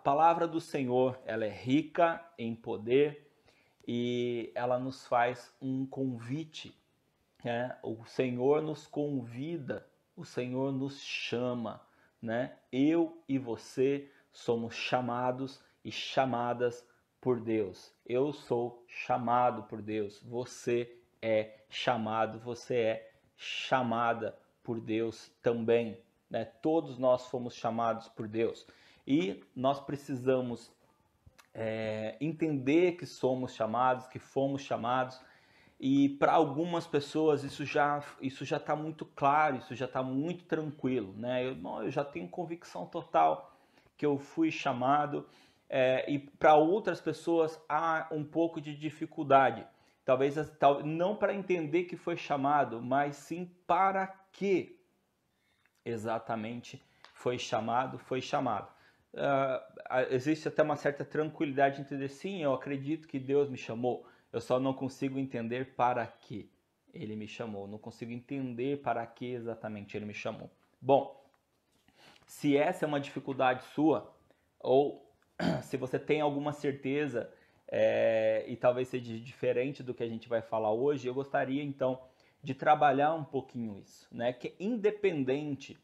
palavra do Senhor, ela é rica em poder e ela nos faz um convite, né? O Senhor nos convida, o Senhor nos chama, né? Eu e você somos chamados e chamadas por Deus. Eu sou chamado por Deus, você é chamado, você é chamada por Deus também, né? Todos nós fomos chamados por Deus. E nós precisamos entender que somos chamados, que fomos chamados. E para algumas pessoas isso já está muito claro, isso já está muito tranquilo, né? Eu já tenho convicção total que eu fui chamado. E para outras pessoas há um pouco de dificuldade. Talvez não para entender que foi chamado, mas sim para que exatamente foi chamado. Existe até uma certa tranquilidade em entender, sim, eu acredito que Deus me chamou, eu só não consigo entender para que Ele me chamou, não consigo entender para que exatamente Ele me chamou. Bom, se essa é uma dificuldade sua, ou se você tem alguma certeza e talvez seja diferente do que a gente vai falar hoje, eu gostaria então de trabalhar um pouquinho isso, né? Que independente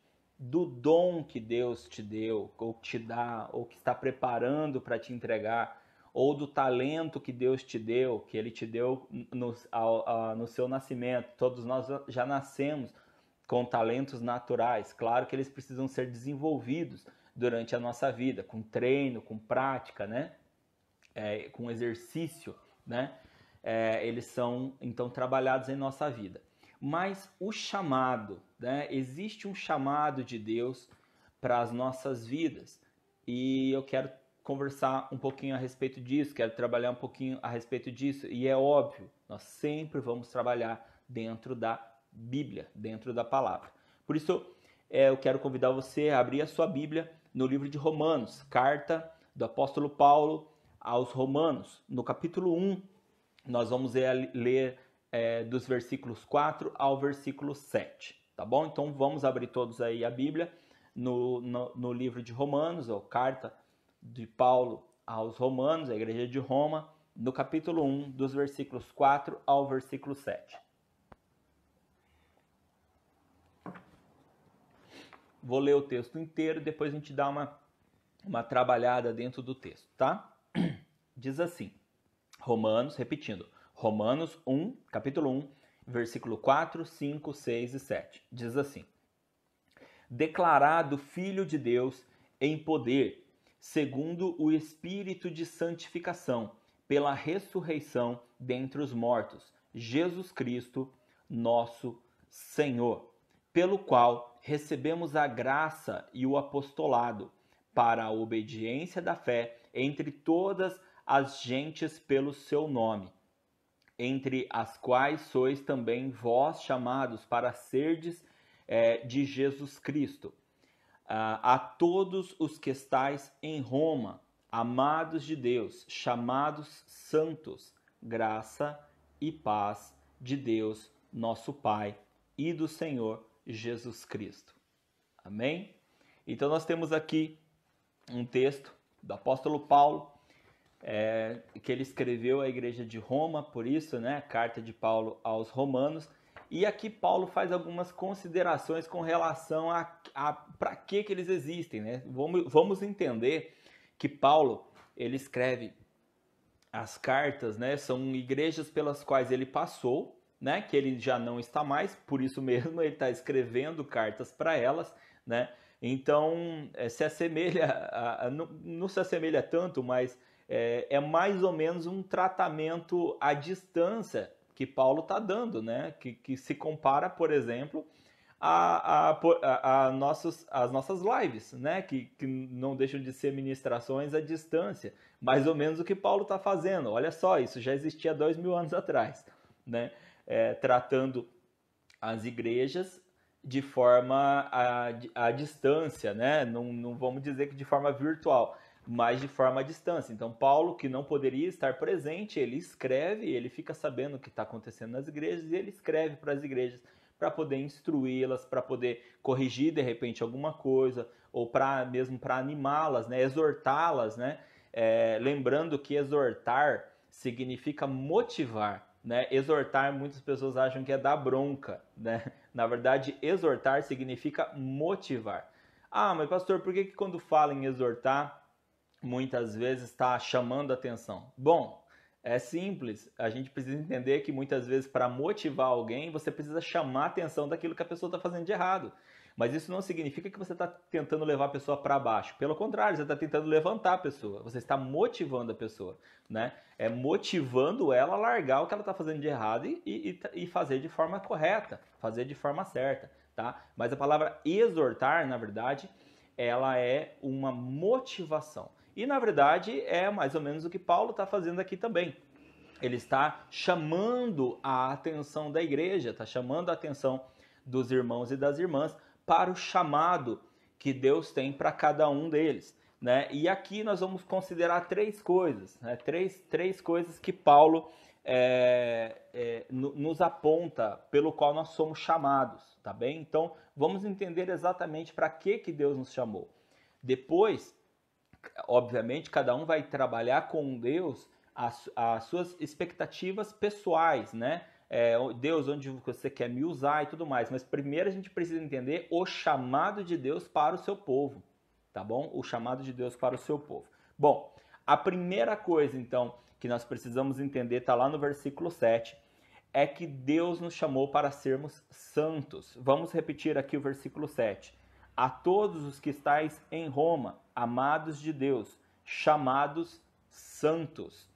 do dom que Deus te deu, ou te dá, ou que está preparando para te entregar, ou do talento que Deus te deu, que Ele te deu no seu nascimento. Todos nós já nascemos com talentos naturais. Claro que eles precisam ser desenvolvidos durante a nossa vida, com treino, com prática, né? Com exercício, né? Eles são então trabalhados em nossa vida. Mas o chamado, né? Existe um chamado de Deus para as nossas vidas e eu quero conversar um pouquinho a respeito disso, quero trabalhar um pouquinho a respeito disso. E é óbvio, nós sempre vamos trabalhar dentro da Bíblia, dentro da palavra. Por isso, eu quero convidar você a abrir a sua Bíblia no livro de Romanos, carta do apóstolo Paulo aos Romanos. No capítulo 1, nós vamos ler dos versículos 4 ao versículo 7, tá bom? Então vamos abrir todos aí a Bíblia no livro de Romanos, ou carta de Paulo aos Romanos, a igreja de Roma, no capítulo 1, dos versículos 4 ao versículo 7. Vou ler o texto inteiro, depois a gente dá uma trabalhada dentro do texto, tá? Diz assim, repetindo, Romanos 1, capítulo 1, versículo 4, 5, 6 e 7. Diz assim: declarado Filho de Deus em poder, segundo o Espírito de santificação, pela ressurreição dentre os mortos, Jesus Cristo, nosso Senhor, pelo qual recebemos a graça e o apostolado para a obediência da fé entre todas as gentes pelo seu nome, entre as quais sois também vós chamados para serdes de Jesus Cristo. A todos os que estáis em Roma, amados de Deus, chamados santos, graça e paz de Deus, nosso Pai, e do Senhor Jesus Cristo. Amém? Então nós temos aqui um texto do apóstolo Paulo, que ele escreveu à igreja de Roma, por isso, né, carta de Paulo aos Romanos, e aqui Paulo faz algumas considerações com relação a para que eles existem, né? Vamos entender que Paulo, ele escreve as cartas, né, são igrejas pelas quais ele passou, né, que ele já não está mais, por isso mesmo ele está escrevendo cartas para elas, né? Então se assemelha, não se assemelha tanto, mas é mais ou menos um tratamento à distância que Paulo está dando, né? Que se compara, por exemplo, às nossas lives, né? Que não deixam de ser ministrações à distância, mais ou menos o que Paulo está fazendo. Olha só, isso já existia 2000 anos atrás, né? Tratando as igrejas de forma à distância, né? Não vamos dizer que de forma virtual, mas de forma à distância. Então Paulo, que não poderia estar presente, ele escreve, ele fica sabendo o que está acontecendo nas igrejas e ele escreve para as igrejas para poder instruí-las, para poder corrigir de repente alguma coisa, ou mesmo para animá-las, né? Exortá-las, né? Lembrando que exortar significa motivar, né? Exortar, muitas pessoas acham que é dar bronca, né? Na verdade, exortar significa motivar. Ah, mas pastor, por que quando fala em exortar, muitas vezes está chamando a atenção? Bom, é simples. A gente precisa entender que muitas vezes para motivar alguém, você precisa chamar a atenção daquilo que a pessoa está fazendo de errado. Mas isso não significa que você está tentando levar a pessoa para baixo. Pelo contrário, você está tentando levantar a pessoa. Você está motivando a pessoa, né? É motivando ela a largar o que ela está fazendo de errado e fazer de forma correta, fazer de forma certa, tá? Mas a palavra exortar, na verdade, ela é uma motivação. E, na verdade, é mais ou menos o que Paulo está fazendo aqui também. Ele está chamando a atenção da igreja, está chamando a atenção dos irmãos e das irmãs para o chamado que Deus tem para cada um deles, né? E aqui nós vamos considerar três coisas, né? Três coisas que Paulo nos aponta pelo qual nós somos chamados, tá bem? Então vamos entender exatamente para que Deus nos chamou. Depois, obviamente, cada um vai trabalhar com Deus as suas expectativas pessoais, né? Deus, onde você quer me usar e tudo mais. Mas primeiro a gente precisa entender o chamado de Deus para o seu povo, tá bom? O chamado de Deus para o seu povo. Bom, a primeira coisa, então, que nós precisamos entender, está lá no versículo 7, é que Deus nos chamou para sermos santos. Vamos repetir aqui o versículo 7. A todos os que estáis em Roma, amados de Deus, chamados santos,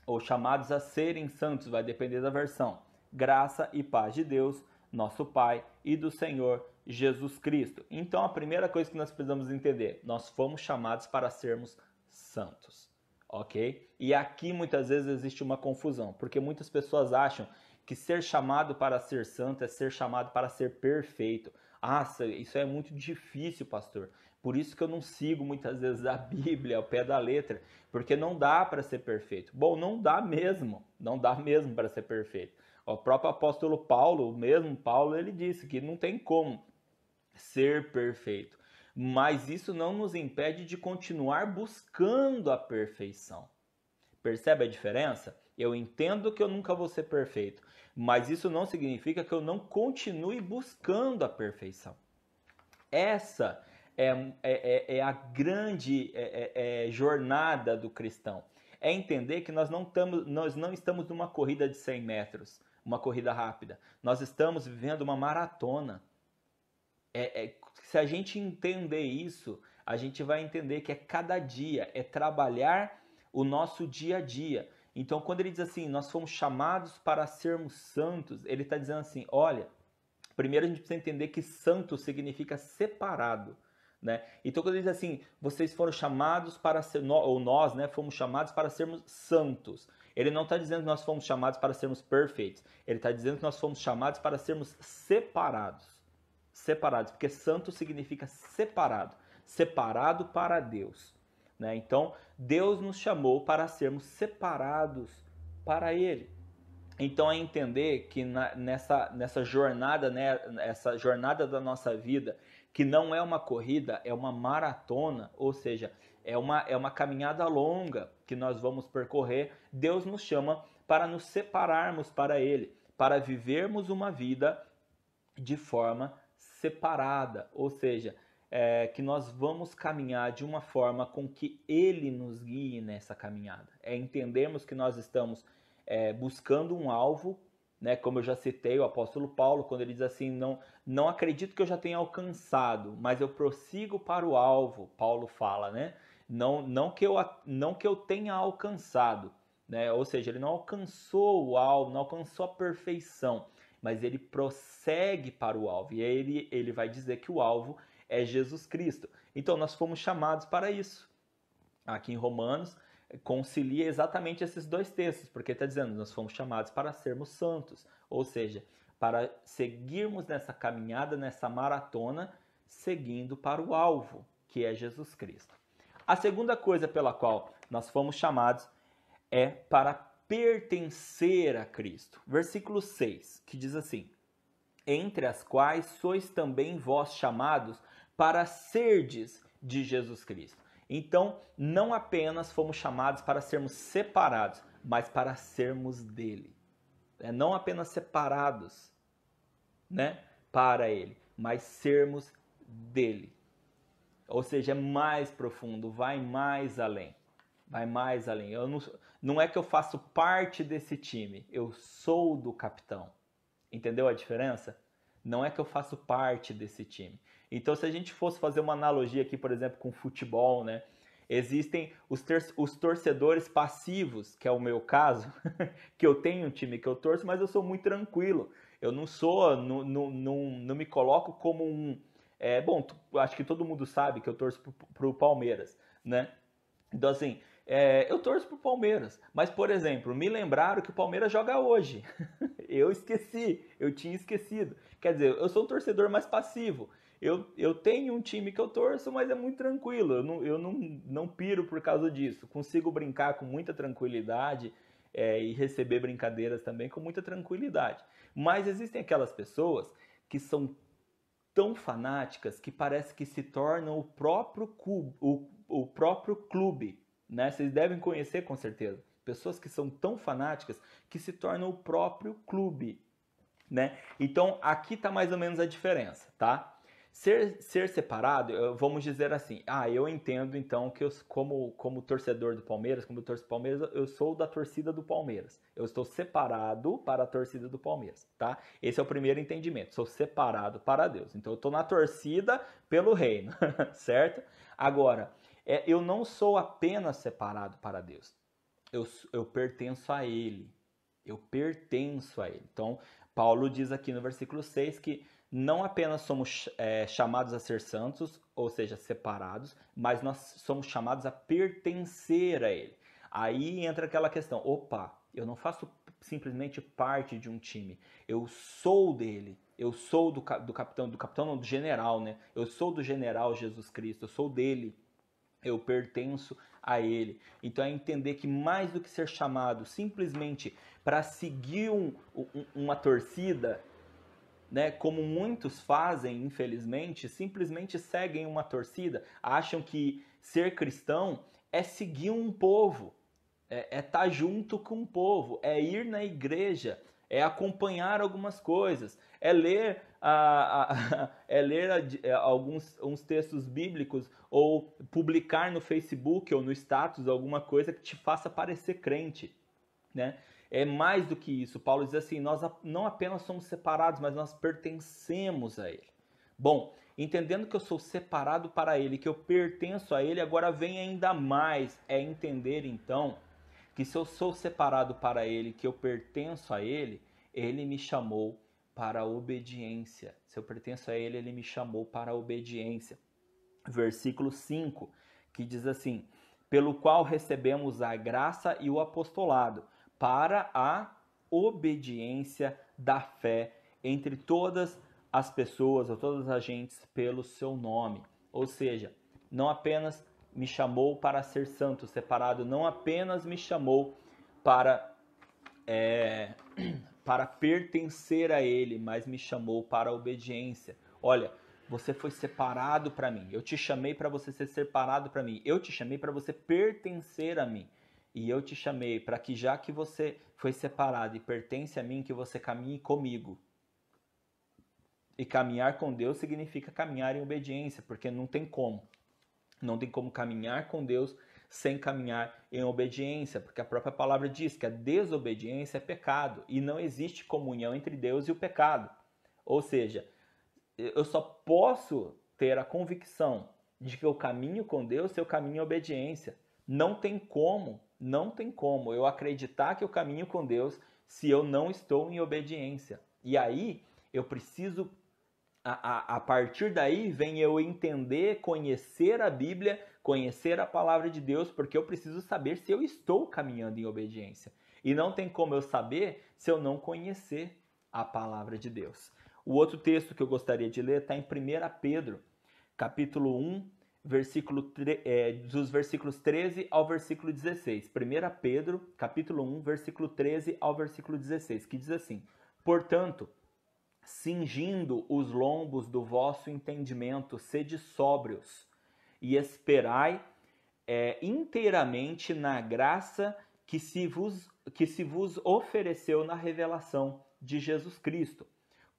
ou chamados a serem santos, vai depender da versão. Graça e paz de Deus, nosso Pai, e do Senhor Jesus Cristo. Então, a primeira coisa que nós precisamos entender, nós fomos chamados para sermos santos, ok? E aqui muitas vezes existe uma confusão, porque muitas pessoas acham que ser chamado para ser santo é ser chamado para ser perfeito. Ah, isso é muito difícil, pastor. Por isso que eu não sigo muitas vezes a Bíblia ao pé da letra, porque não dá para ser perfeito. Bom, não dá mesmo para ser perfeito. O próprio apóstolo Paulo, o mesmo Paulo, ele disse que não tem como ser perfeito. Mas isso não nos impede de continuar buscando a perfeição. Percebe a diferença? Eu entendo que eu nunca vou ser perfeito, mas isso não significa que eu não continue buscando a perfeição. Essa é a grande jornada do cristão. É entender que nós não estamos numa corrida de 100 metros, uma corrida rápida. Nós estamos vivendo uma maratona. Se a gente entender isso, a gente vai entender que é cada dia, é trabalhar o nosso dia a dia. Então, quando ele diz assim, nós fomos chamados para sermos santos, ele está dizendo assim, olha, primeiro a gente precisa entender que santo significa separado, né? Então, quando ele diz assim, vocês foram chamados para ser, ou nós, né, fomos chamados para sermos santos. Ele não está dizendo que nós fomos chamados para sermos perfeitos. Ele está dizendo que nós fomos chamados para sermos separados. Separados, porque santo significa separado. Separado para Deus. Né? Então, Deus nos chamou para sermos separados para Ele. Então, é entender que nessa jornada, né, essa jornada da nossa vida, que não é uma corrida, é uma maratona, ou seja, é uma caminhada longa que nós vamos percorrer, Deus nos chama para nos separarmos para Ele, para vivermos uma vida de forma separada, ou seja, que nós vamos caminhar de uma forma com que Ele nos guie nessa caminhada. É entendermos que nós estamos buscando um alvo, né? Como eu já citei o apóstolo Paulo, quando ele diz assim, não acredito que eu já tenha alcançado, mas eu prossigo para o alvo, Paulo fala, né? Não que eu tenha alcançado, né? Ou seja, ele não alcançou o alvo, não alcançou a perfeição, mas ele prossegue para o alvo, e aí ele vai dizer que o alvo é Jesus Cristo. Então, nós fomos chamados para isso. Aqui em Romanos, concilia exatamente esses dois textos, porque está dizendo, nós fomos chamados para sermos santos, ou seja, para seguirmos nessa caminhada, nessa maratona, seguindo para o alvo, que é Jesus Cristo. A segunda coisa pela qual nós fomos chamados é para pertencer a Cristo. Versículo 6, que diz assim, entre as quais sois também vós chamados para serdes de Jesus Cristo. Então, não apenas fomos chamados para sermos separados, mas para sermos dele. Não apenas separados, né, para ele, mas sermos dele. Ou seja, é mais profundo, vai mais além. Vai mais além. Não é que eu faço parte desse time, eu sou do capitão. Entendeu a diferença? Não é que eu faço parte desse time. Então, se a gente fosse fazer uma analogia aqui, por exemplo, com futebol, né? Existem os torcedores passivos, que é o meu caso, que eu tenho um time que eu torço, mas eu sou muito tranquilo. Eu não me coloco como um... bom, acho que todo mundo sabe que eu torço pro Palmeiras, né? Então, assim, eu torço pro Palmeiras. Mas, por exemplo, me lembraram que o Palmeiras joga hoje. Eu esqueci, eu tinha esquecido. Quer dizer, eu sou um torcedor mais passivo. Eu tenho um time que eu torço, mas é muito tranquilo. Eu não piro por causa disso. Consigo brincar com muita tranquilidade e receber brincadeiras também com muita tranquilidade. Mas existem aquelas pessoas que são tão fanáticas que parece que se tornam o próprio clube, né? Vocês devem conhecer com certeza. Pessoas que são tão fanáticas que se tornam o próprio clube, né? Então, aqui está mais ou menos a diferença, tá? Ser separado, vamos dizer assim, eu entendo então que eu, como torcedor do Palmeiras, como eu torço do Palmeiras, eu sou da torcida do Palmeiras. Eu estou separado para a torcida do Palmeiras, tá? Esse é o primeiro entendimento, sou separado para Deus. Então eu estou na torcida pelo reino, certo? Agora, eu não sou apenas separado para Deus, eu pertenço a Ele. Eu pertenço a Ele. Então, Paulo diz aqui no versículo 6 que não apenas somos chamados a ser santos, ou seja, separados, mas nós somos chamados a pertencer a Ele. Aí entra aquela questão, eu não faço simplesmente parte de um time, eu sou dele, eu sou do capitão não, do general, né? Eu sou do general Jesus Cristo, eu sou dele, eu pertenço a ele. Então é entender que mais do que ser chamado simplesmente para seguir uma torcida, né, como muitos fazem, infelizmente, simplesmente seguem uma torcida, acham que ser cristão é seguir um povo, estar junto com um povo, é ir na igreja, é acompanhar algumas coisas, é ler, alguns uns textos bíblicos ou publicar no Facebook ou no status alguma coisa que te faça parecer crente, né? É mais do que isso. Paulo diz assim, nós não apenas somos separados, mas nós pertencemos a Ele. Bom, entendendo que eu sou separado para Ele, que eu pertenço a Ele, agora vem ainda mais, entender então que se eu sou separado para Ele, que eu pertenço a Ele, Ele me chamou para a obediência. Se eu pertenço a Ele, Ele me chamou para a obediência. Versículo 5, que diz assim, pelo qual recebemos a graça e o apostolado, para a obediência da fé entre todas as pessoas ou todas as gentes pelo seu nome. Ou seja, não apenas me chamou para ser santo, separado, não apenas me chamou para pertencer a Ele, mas me chamou para a obediência. Olha, você foi separado para mim, eu te chamei para você ser separado para mim, eu te chamei para você pertencer a mim. E eu te chamei para que, já que você foi separado e pertence a mim, que você caminhe comigo. E caminhar com Deus significa caminhar em obediência, porque não tem como. Não tem como caminhar com Deus sem caminhar em obediência, porque a própria palavra diz que a desobediência é pecado e não existe comunhão entre Deus e o pecado. Ou seja, eu só posso ter a convicção de que eu caminho com Deus se eu caminho em obediência. Não tem como eu acreditar que eu caminho com Deus se eu não estou em obediência. E aí eu preciso, a partir daí vem eu entender, conhecer a Bíblia, conhecer a palavra de Deus, porque eu preciso saber se eu estou caminhando em obediência. E não tem como eu saber se eu não conhecer a palavra de Deus. O outro texto que eu gostaria de ler está em 1 Pedro, capítulo 1, dos versículos 13 ao versículo 16. 1 Pedro, capítulo 1, versículo 13 ao versículo 16, que diz assim, portanto, cingindo os lombos do vosso entendimento, sede sóbrios e esperai inteiramente na graça que se vos ofereceu na revelação de Jesus Cristo,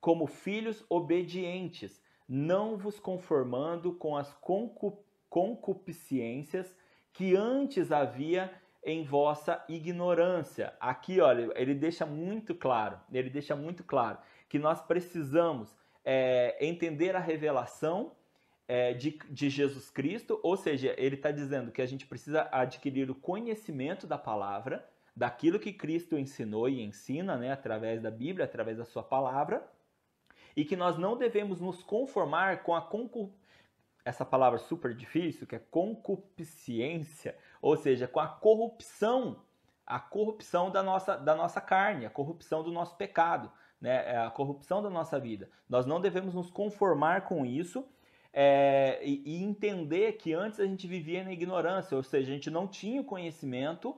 como filhos obedientes, não vos conformando com as concupiscências que antes havia em vossa ignorância. Aqui, olha, ele deixa muito claro que nós precisamos entender a revelação de Jesus Cristo, ou seja, ele está dizendo que a gente precisa adquirir o conhecimento da palavra, daquilo que Cristo ensinou e ensina, né, através da Bíblia, através da sua palavra, e que nós não devemos nos conformar com essa palavra super difícil, que é concupiscência, ou seja, com a corrupção da nossa carne, a corrupção do nosso pecado, né, a corrupção da nossa vida. Nós não devemos nos conformar com isso e entender que antes a gente vivia na ignorância, ou seja, a gente não tinha o conhecimento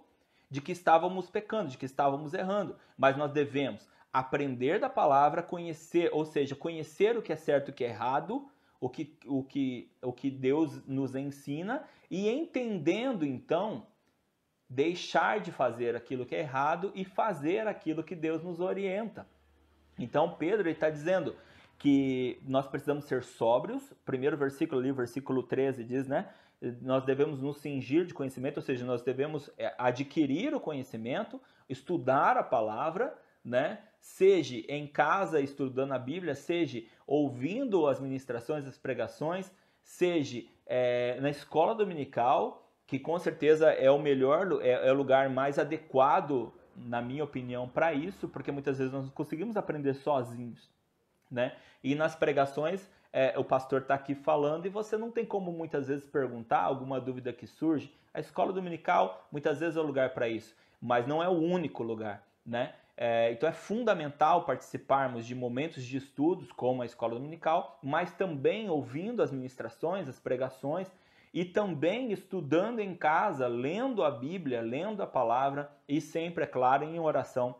de que estávamos pecando, de que estávamos errando, mas nós devemos aprender da palavra, conhecer, ou seja, conhecer o que é certo e o que é errado, o que Deus nos ensina, e entendendo então, deixar de fazer aquilo que é errado e fazer aquilo que Deus nos orienta. Então Pedro está dizendo que nós precisamos ser sóbrios. Primeiro versículo ali, versículo 13 diz, né? Nós devemos nos cingir de conhecimento, ou seja, nós devemos adquirir o conhecimento, estudar a palavra, né? Seja em casa estudando a Bíblia, seja ouvindo as ministrações, as pregações, seja na escola dominical, que com certeza é o melhor, é o lugar mais adequado, na minha opinião, para isso, porque muitas vezes nós não conseguimos aprender sozinhos, né? E nas pregações, o pastor está aqui falando e você não tem como muitas vezes perguntar alguma dúvida que surge. A escola dominical muitas vezes é o lugar para isso, mas não é o único lugar, né? Então é fundamental participarmos de momentos de estudos como a escola dominical, mas também ouvindo as ministrações, as pregações, e também estudando em casa, lendo a Bíblia, lendo a palavra, e sempre, é claro, em oração,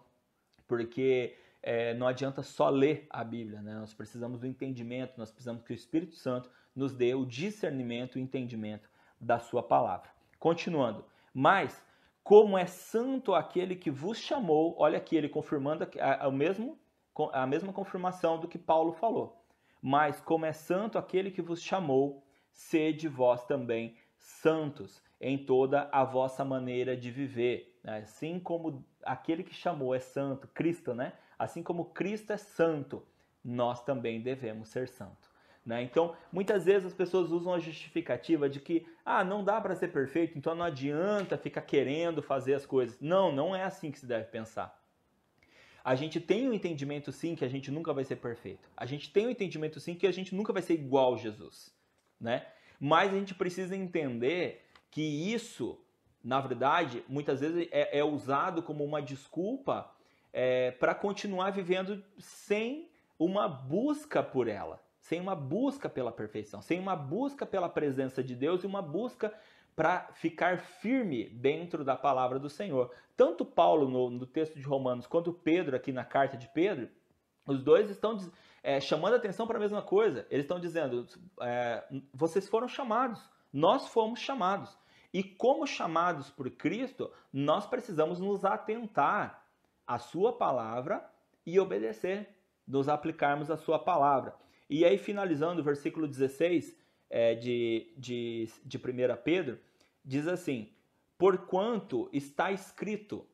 porque não adianta só ler a Bíblia, né? Nós precisamos do entendimento, nós precisamos que o Espírito Santo nos dê o discernimento e o entendimento da sua palavra. Continuando, mas como é santo aquele que vos chamou, olha aqui, ele confirmando a mesma confirmação do que Paulo falou, mas como é santo aquele que vos chamou, sede vós também santos em toda a vossa maneira de viver, assim como aquele que chamou é santo, Cristo, né? Assim como Cristo é santo, nós também devemos ser santos. Né? Então, muitas vezes as pessoas usam a justificativa de que não dá para ser perfeito, então não adianta ficar querendo fazer as coisas. Não, não é assim que se deve pensar. A gente tem um entendimento sim que a gente nunca vai ser perfeito. A gente tem um entendimento sim que a gente nunca vai ser igual a Jesus. Né? Mas a gente precisa entender que isso, na verdade, muitas vezes é usado como uma desculpa para continuar vivendo sem uma busca por ela, sem uma busca pela perfeição, sem uma busca pela presença de Deus e uma busca para ficar firme dentro da palavra do Senhor. Tanto Paulo no texto de Romanos quanto Pedro aqui na carta de Pedro, os dois estão chamando a atenção para a mesma coisa. Eles estão dizendo, vocês foram chamados, nós fomos chamados. E como chamados por Cristo, nós precisamos nos atentar à sua palavra e obedecer, nos aplicarmos à sua palavra. E aí, finalizando o versículo 16 de 1 Pedro, diz assim, porquanto está escrito,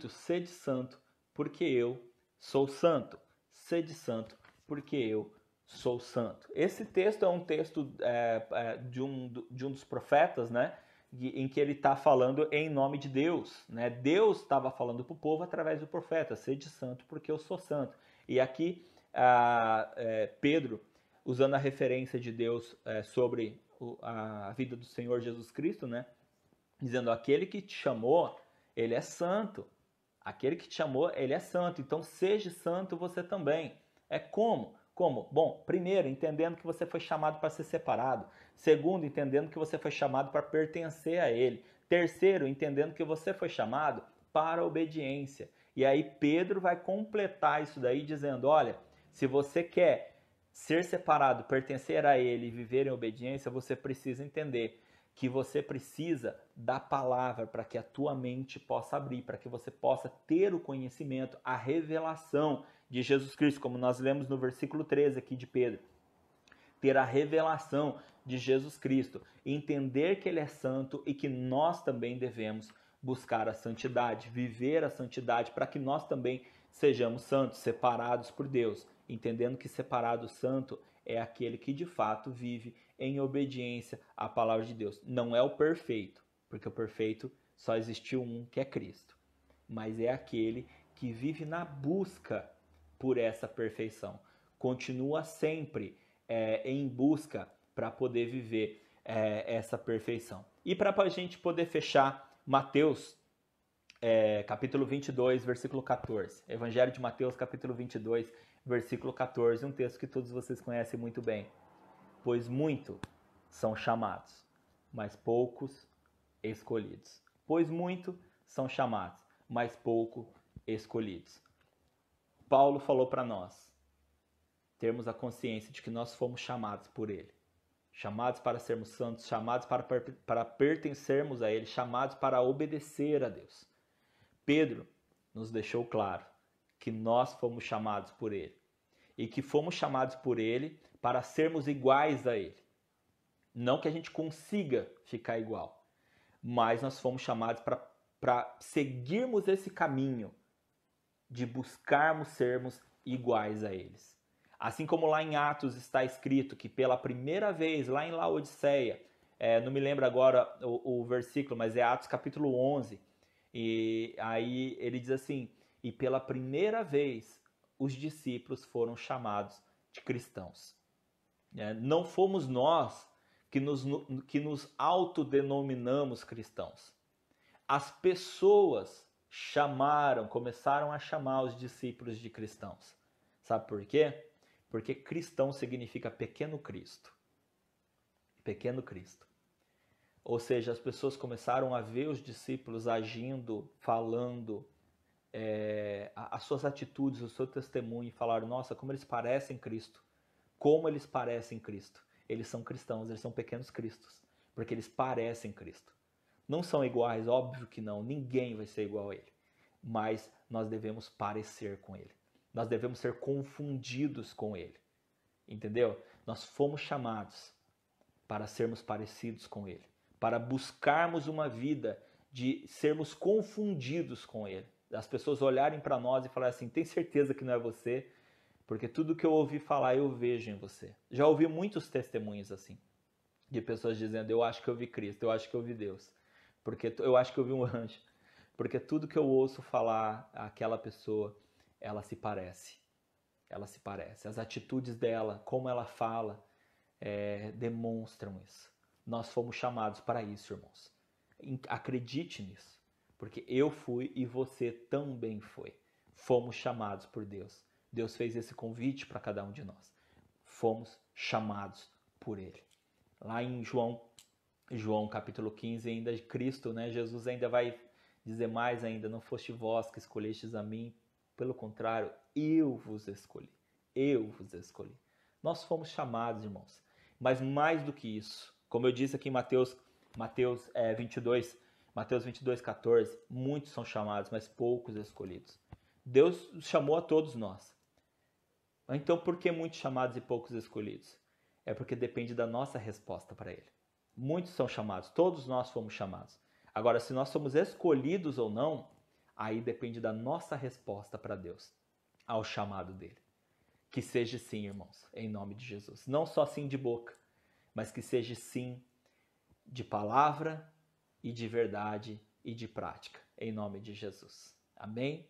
sede santo, porque eu sou santo. Sede santo, porque eu sou santo. Esse texto é um texto de um dos profetas, né? Em que ele está falando em nome de Deus. Né? Deus estava falando para o povo através do profeta, sede santo, porque eu sou santo. E aqui Pedro, usando a referência de Deus sobre a vida do Senhor Jesus Cristo, né? Dizendo, aquele que te chamou, ele é santo. Aquele que te chamou, ele é santo. Então, seja santo você também. Como? Como? Bom, primeiro, entendendo que você foi chamado para ser separado. Segundo, entendendo que você foi chamado para pertencer a Ele. Terceiro, entendendo que você foi chamado para a obediência. E aí Pedro vai completar isso daí dizendo, olha, se você quer ser separado, pertencer a ele e viver em obediência, você precisa entender que você precisa da palavra para que a tua mente possa abrir, para que você possa ter o conhecimento, a revelação de Jesus Cristo, como nós lemos no versículo 13 aqui de Pedro. Ter a revelação de Jesus Cristo, entender que Ele é santo e que nós também devemos buscar a santidade, viver a santidade para que nós também sejamos santos, separados por Deus, entendendo que separado santo é aquele que de fato vive em obediência à palavra de Deus. Não é o perfeito, porque o perfeito só existiu um, que é Cristo, mas é aquele que vive na busca por essa perfeição. Continua sempre em busca para poder viver essa perfeição. E para a gente poder fechar, Mateus, capítulo 22, versículo 14. Evangelho de Mateus, capítulo 22, versículo 14. Um texto que todos vocês conhecem muito bem. Pois muitos são chamados, mas poucos escolhidos. Pois muitos são chamados, mas pouco escolhidos. Paulo falou para nós termos a consciência de que nós fomos chamados por Ele. Chamados para sermos santos, chamados para pertencermos a Ele, chamados para obedecer a Deus. Pedro nos deixou claro que nós fomos chamados por Ele. E que fomos chamados por Ele para sermos iguais a Ele. Não que a gente consiga ficar igual, mas nós fomos chamados para seguirmos esse caminho de buscarmos sermos iguais a eles. Assim como lá em Atos está escrito que pela primeira vez, lá em Laodiceia, não me lembro agora o versículo, mas é Atos capítulo 11, e aí ele diz assim, e pela primeira vez os discípulos foram chamados de cristãos. Não fomos nós que nos autodenominamos cristãos. As pessoas começaram a chamar os discípulos de cristãos. Sabe por quê? Porque cristão significa pequeno Cristo. Pequeno Cristo. Ou seja, as pessoas começaram a ver os discípulos agindo, falando, as suas atitudes, o seu testemunho, e falaram, nossa, como eles parecem Cristo. Como eles parecem Cristo. Eles são cristãos, eles são pequenos cristos. Porque eles parecem Cristo. Não são iguais, óbvio que não. Ninguém vai ser igual a Ele. Mas nós devemos parecer com Ele. Nós devemos ser confundidos com Ele. Entendeu? Nós fomos chamados para sermos parecidos com Ele. Para buscarmos uma vida de sermos confundidos com Ele. As pessoas olharem para nós e falarem assim, tem certeza que não é você? Porque tudo que eu ouvi falar, eu vejo em você. Já ouvi muitos testemunhos assim. De pessoas dizendo, eu acho que eu vi Cristo, eu acho que eu vi Deus. Porque eu acho que eu vi um anjo. Porque tudo que eu ouço falar àquela pessoa, ela se parece. Ela se parece. As atitudes dela, como ela fala, demonstram isso. Nós fomos chamados para isso, irmãos. Acredite nisso. Porque eu fui e você também foi. Fomos chamados por Deus. Deus fez esse convite para cada um de nós. Fomos chamados por Ele. Lá em João capítulo 15, ainda Cristo, né? Jesus ainda vai dizer mais ainda, não foste vós que escolhestes a mim, pelo contrário, eu vos escolhi. Eu vos escolhi. Nós fomos chamados, irmãos. Mas mais do que isso, como eu disse aqui em Mateus 22, Mateus 22, 14, muitos são chamados, mas poucos escolhidos. Deus chamou a todos nós. Então, por que muitos chamados e poucos escolhidos? É porque depende da nossa resposta para Ele. Muitos são chamados, todos nós fomos chamados. Agora, se nós somos escolhidos ou não, aí depende da nossa resposta para Deus, ao chamado dele. Que seja sim, irmãos, em nome de Jesus. Não só sim de boca, mas que seja sim de palavra e de verdade e de prática, em nome de Jesus. Amém?